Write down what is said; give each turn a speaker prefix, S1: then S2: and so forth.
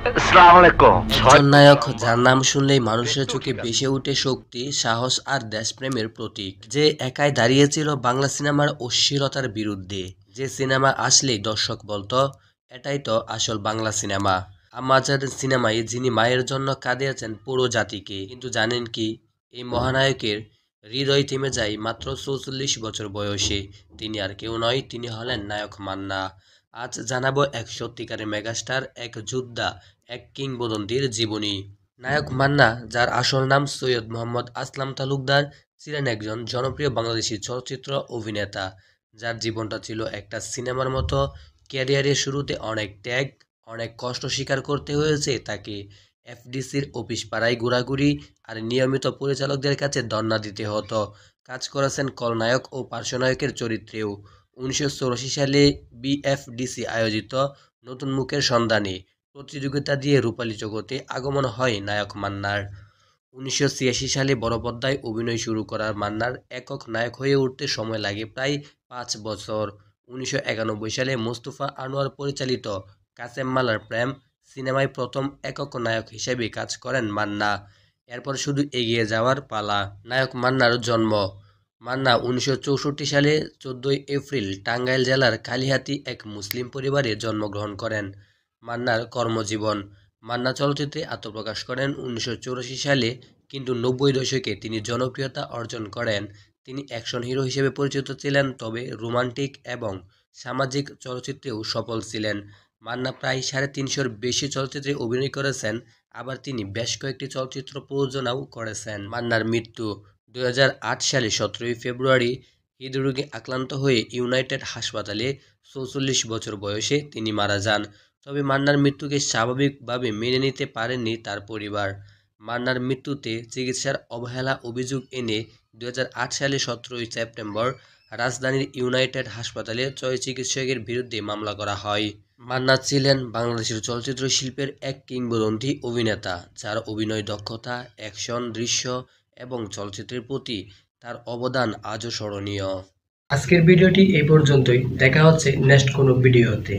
S1: আসসালামু আলাইকুম।
S2: একজন নায়ক যার নাম শুনলেই মানুষের চোখে ভেসে ওঠে শক্তি, সাহস আর দেশপ্রেমের প্রতীক। যে একাই দাঁড়িয়েছিল বাংলা সিনেমার অশ্লীলতার বিরুদ্ধে। যে সিনেমা আসলেই দর্শক বলতো, এটাই তো আসল বাংলা সিনেমা। আমাদের সিনেমায় যিনি মায়ের জন্য কাঁদিয়েছেন পুরো জাতিকে। কিন্তু জানেন কি, এই মহানায়কের হৃদয় থেমে যায় মাত্র ৪৪ বছর বয়সে। তিনি আর কেউ নয়, তিনি হলেন নায়ক মান্না। আজ জানাবো এক সত্যিকারের মেগাস্টার, এক যোদ্ধা, এক কিংবদন্তির জীবনী। নায়ক মান্না, যার আসল নাম সৈয়দ মোহাম্মদ আসলাম তালুকদার, ছিলেন একজন জনপ্রিয় বাংলাদেশি চলচ্চিত্র অভিনেতা, যার জীবনটা ছিল একটা সিনেমার মতো। ক্যারিয়ারের শুরুতে অনেক ত্যাগ, অনেক কষ্ট স্বীকার করতে হয়েছে তাকে। এফডিসির অফিস পাড়ায় ঘোরাঘুরি আর নিয়মিত পরিচালকদের কাছে ধর্ণা দিতে হতো। কাজ করেছেন খলনায়ক ও পার্শ্বনায়কের চরিত্রেও। 1984 সালে বিএফডিসি আয়োজিত নতুন মুখের সন্ধানে প্রতিযোগিতা দিয়ে রূপালী জগতে আগমন হয় নায়ক মান্নার। 1986 সালে বড় পর্দায় অভিনয় শুরু করার মান্নার একক নায়ক হয়ে উঠতে সময় লাগে প্রায় 5 বছর। 1991 সালে মোস্তফা আনোয়ার পরিচালিত কাসেম মালার প্রেম সিনেমায় প্রথম একক নায়ক হিসেবে কাজ করেন মান্না। এরপর শুধু এগিয়ে যাওয়ার পালা। নায়ক মান্নার জন্ম। মান্না 1964 সালে 14 এপ্রিল টাঙ্গাইল জেলার কালিহাতী এক মুসলিম পরিবারে জন্মগ্রহণ করেন। মান্নার কর্মজীবন। মান্না চলচ্চিত্রে আত্মপ্রকাশ করেন 1984 সালে, কিন্তু 90 দশকে তিনি জনপ্রিয়তা অর্জন করেন। তিনি অ্যাকশন হিরো হিসেবে পরিচিত ছিলেন, তবে রোমান্টিক এবং সামাজিক চলচ্চিত্রেও সফল ছিলেন। মান্না প্রায় 350-র বেশি চলচ্চিত্রে অভিনয় করেছেন, আবার তিনি বেশ কয়েকটি চলচ্চিত্র প্রযোজনাও করেছেন। মান্নার মৃত্যু 2008 সালে 17 ফেব্রুয়ারি হৃদরোগে আক্রান্ত হয়ে ইউনাইটেড হাসপাতালে 44 বছর বয়সে তিনি মারা যান। তবে মান্নার মৃত্যুকে স্বাভাবিকভাবে মেনে নিতে পারেননি তার পরিবার। মান্নার মৃত্যুতে চিকিৎসার অবহেলা অভিযোগ এনে 2008 সালে 17 সেপ্টেম্বর রাজধানীর ইউনাইটেড হাসপাতালে 6 চিকিৎসকের বিরুদ্ধে মামলা করা হয়। মান্না ছিলেন বাংলাদেশের চলচ্চিত্র শিল্পের এক কিংবদন্তি অভিনেতা, যার অভিনয় দক্ষতা, অ্যাকশন দৃশ্য এবং চলচ্চিত্রের প্রতি তার অবদান আজও স্মরণীয়।
S3: আজকের ভিডিওটি এই পর্যন্তই। দেখা হচ্ছে নেক্সট কোনো ভিডিওতে।